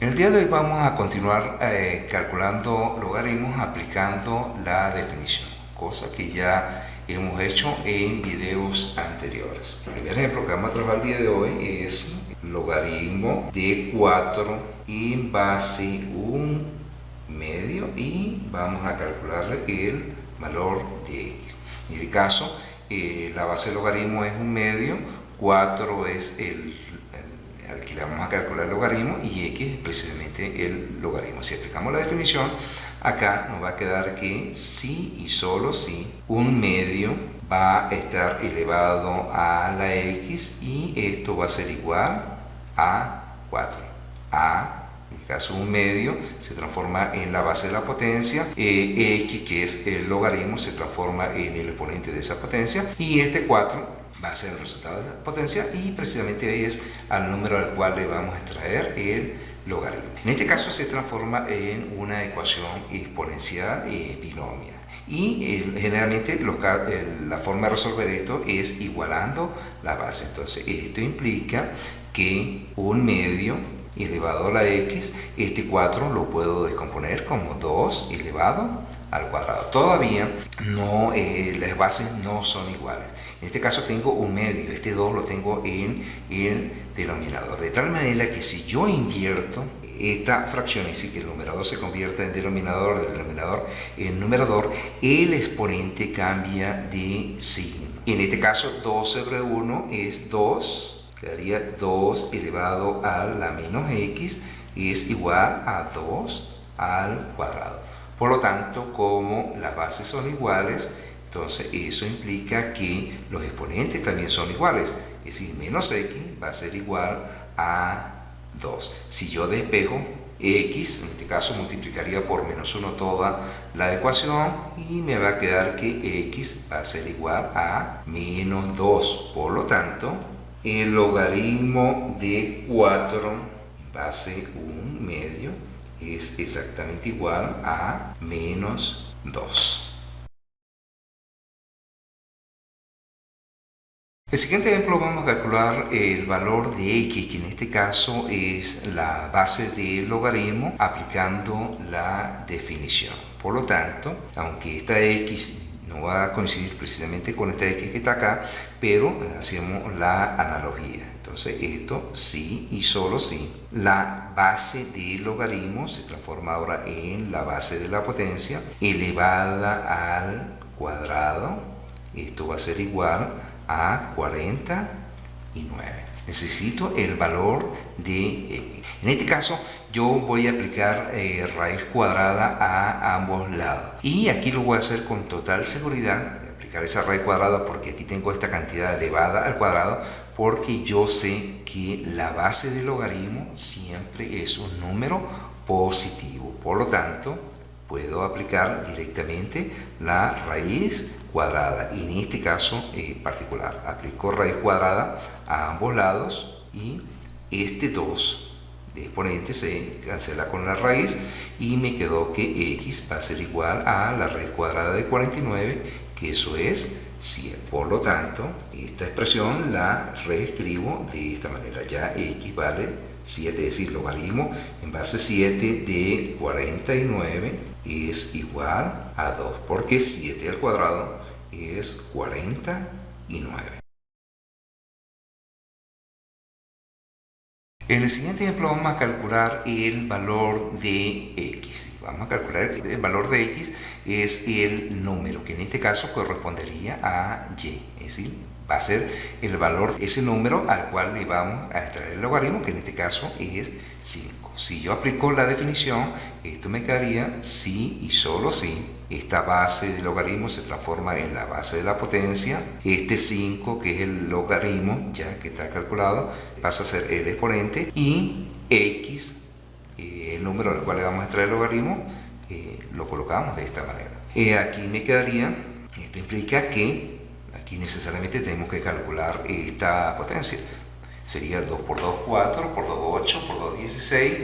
En el día de hoy vamos a continuar calculando logaritmos aplicando la definición, cosa que ya hemos hecho en videos anteriores. El primer ejemplo que vamos a trabajar el día de hoy es logaritmo de 4 en base 1 medio y vamos a calcular el valor de x. En este caso, la base del logaritmo es 1 medio, 4 es al que le vamos a calcular el logaritmo y x es precisamente el logaritmo. Si aplicamos la definición, acá nos va a quedar que si y solo si 1 medio va a estar elevado a la x y esto va a ser igual a 4. En el caso 1 medio se transforma en la base de la potencia, x, que es el logaritmo, se transforma en el exponente de esa potencia, y este 4 va a ser el resultado de la potencia y precisamente es al número al cual le vamos a extraer el logaritmo. En este caso se transforma en una ecuación exponencial binomial. Y generalmente la forma de resolver esto es igualando la base. Entonces esto implica que 1 medio elevado a la x, este 4 lo puedo descomponer como 2 elevado al cuadrado. Todavía no, las bases no son iguales. En este caso tengo 1 medio, este 2 lo tengo en el denominador. De tal manera que si yo invierto esta fracción, es decir, que el numerador se convierta en denominador, del denominador en numerador, el exponente cambia de signo. En este caso 2 sobre 1 es 2, quedaría 2 elevado a la menos x es igual a 2 al cuadrado. Por lo tanto, como las bases son iguales, entonces eso implica que los exponentes también son iguales. Es decir, menos x va a ser igual a 2. Si yo despejo x, en este caso multiplicaría por menos 1 toda la ecuación y me va a quedar que x va a ser igual a menos 2. Por lo tanto, el logaritmo de 4 base 1 medio es exactamente igual a menos 2. El siguiente ejemplo vamos a calcular el valor de x, que en este caso es la base del logaritmo aplicando la definición. Por lo tanto, aunque esta x no va a coincidir precisamente con esta x que está acá, pero hacemos la analogía. Entonces esto sí y solo sí. La base del logaritmo se transforma ahora en la base de la potencia elevada al cuadrado. Esto va a ser igual a 49. Necesito el valor de x. En este caso yo voy a aplicar raíz cuadrada a ambos lados. Y aquí lo voy a hacer con total seguridad. Voy a aplicar esa raíz cuadrada porque aquí tengo esta cantidad elevada al cuadrado, porque yo sé que la base del logaritmo siempre es un número positivo. Por lo tanto, puedo aplicar directamente la raíz cuadrada. Y en este caso particular, aplico raíz cuadrada a ambos lados y este 2 de exponente se cancela con la raíz y me quedó que x va a ser igual a la raíz cuadrada de 49, que eso es 7. Por lo tanto, esta expresión la reescribo de esta manera. Ya x vale 7, es decir, logaritmo en base 7 de 49 es igual a 2, porque 7 al cuadrado es 49. En el siguiente ejemplo vamos a calcular el valor de x. Vamos a calcular el valor de x, es el número, que en este caso correspondería a y, es decir, va a ser el valor de ese número al cual le vamos a extraer el logaritmo, que en este caso es 5. Si yo aplico la definición, esto me quedaría si y solo si esta base del logaritmo se transforma en la base de la potencia. Este 5, que es el logaritmo, ya que está calculado, pasa a ser el exponente, y x el número al cual le vamos a extraer el logaritmo, lo colocamos de esta manera. Aquí me quedaría, esto implica que aquí necesariamente tenemos que calcular esta potencia. Sería 2 por 2, 4, por 2, 8, por 2, 16,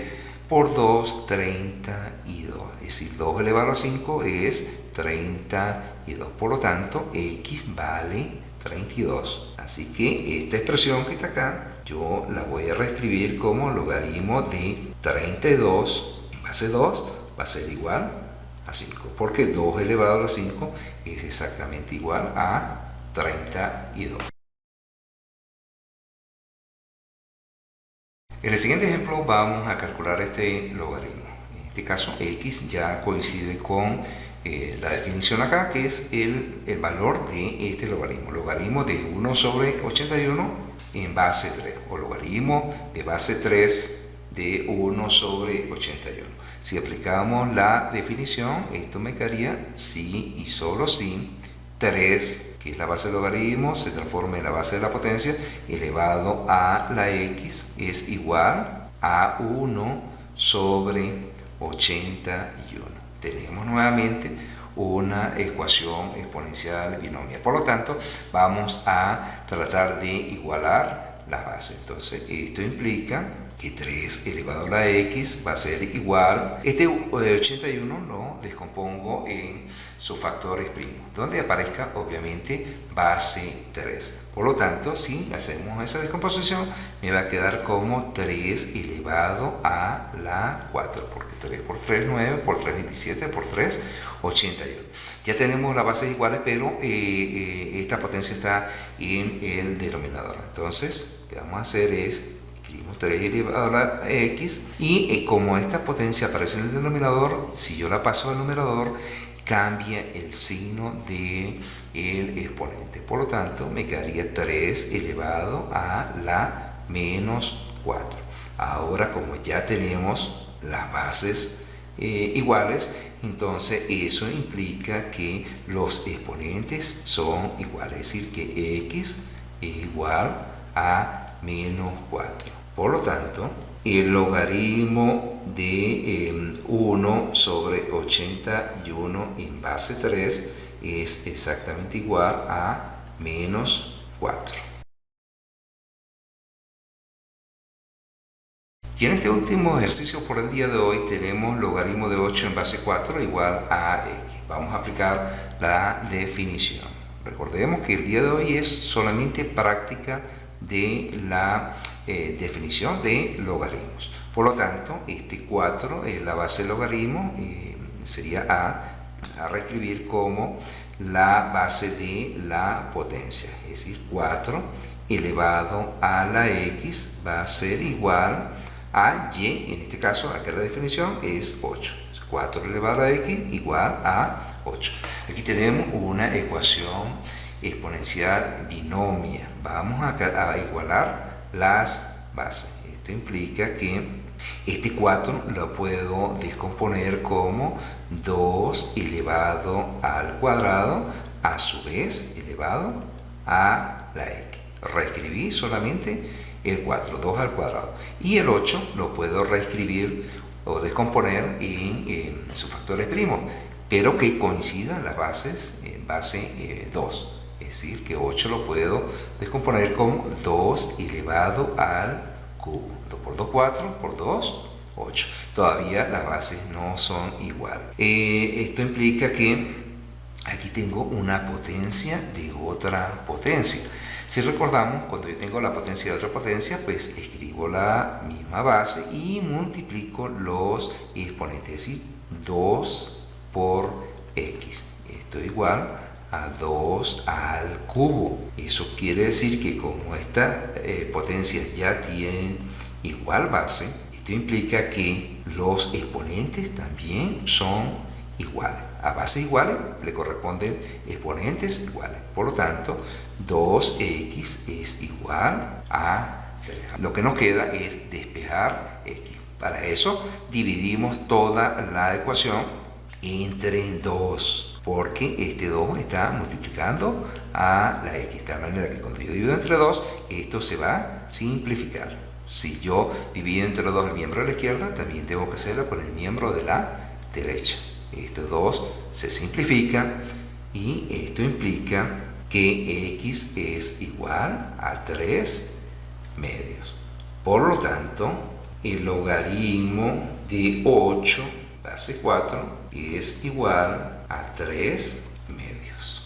por 2, 32. Es decir, 2 elevado a 5 es 32. Por lo tanto, x vale 32. Así que esta expresión que está acá, yo la voy a reescribir como logaritmo de 32 en base 2 va a ser igual a 5, porque 2 elevado a 5 es exactamente igual a 32. En el siguiente ejemplo vamos a calcular este logaritmo. En este caso x ya coincide con la definición acá, que es el valor de este logaritmo. Logaritmo de 1 sobre 81 en base 3, o logaritmo de base 3 de 1 sobre 81. Si aplicamos la definición, esto me quedaría si y solo si 3, que es la base del logaritmo, se transforma en la base de la potencia elevado a la x, es igual a 1 sobre 81. Tenemos nuevamente una ecuación exponencial binomial. Por lo tanto, vamos a tratar de igualar las bases. Entonces, esto implica que 3 elevado a la x va a ser igual, este 81 lo descompongo en sus factores primos, donde aparezca obviamente base 3. Por lo tanto, si hacemos esa descomposición, me va a quedar como 3 elevado a la 4, porque 3 por 3, 9, por 3, 27, por 3, 81. Ya tenemos las bases iguales, pero esta potencia está en el denominador. Entonces, lo que vamos a hacer es escribimos 3 elevado a la x, y como esta potencia aparece en el denominador, si yo la paso al numerador, cambia el signo del exponente. Por lo tanto, me quedaría 3 elevado a la menos 4. Ahora, como ya tenemos las bases iguales, entonces eso implica que los exponentes son iguales, es decir, que x es igual a menos 4. Por lo tanto, el logaritmo de 1 sobre 81 en base 3 es exactamente igual a menos 4. Y en este último ejercicio por el día de hoy tenemos logaritmo de 8 en base 4 igual a x. Vamos a aplicar la definición. Recordemos que el día de hoy es solamente práctica de la definición de logaritmos. Por lo tanto, este 4 es la base del logaritmo, sería a reescribir como la base de la potencia, es decir, 4 elevado a la x va a ser igual a y, en este caso, acá la definición es 8. 4 elevado a la x igual a 8. Aquí tenemos una ecuación exponencial binomia. Vamos a igualar las bases. Esto implica que este 4 lo puedo descomponer como 2 elevado al cuadrado, a su vez elevado a la x. Reescribí solamente el 4, 2 al cuadrado. Y el 8 lo puedo reescribir o descomponer en sus factores primos, pero que coincidan las bases en base 2. Es decir, que 8 lo puedo descomponer como 2 elevado al cubo. 2 por 2, 4, por 2, 8. Todavía las bases no son iguales. Esto implica que aquí tengo una potencia de otra potencia. Si recordamos, cuando yo tengo la potencia de otra potencia, pues escribo la misma base y multiplico los exponentes, es decir, 2 por x. Esto es igual a 2 al cubo. Eso quiere decir que como estas potencias ya tienen igual base, esto implica que los exponentes también son iguales. A bases iguales le corresponden exponentes iguales. Por lo tanto, 2x es igual a 3. Lo que nos queda es despejar x. Para eso dividimos toda la ecuación entre 2, porque este 2 está multiplicando a la x. De tal manera que cuando yo divido entre 2, esto se va a simplificar. Si yo divido entre 2 el miembro de la izquierda, también tengo que hacerlo con el miembro de la derecha. Estos 2 se simplifican y esto implica que x es igual a 3 medios. Por lo tanto, el logaritmo de 8 base 4 es igual a 3 medios.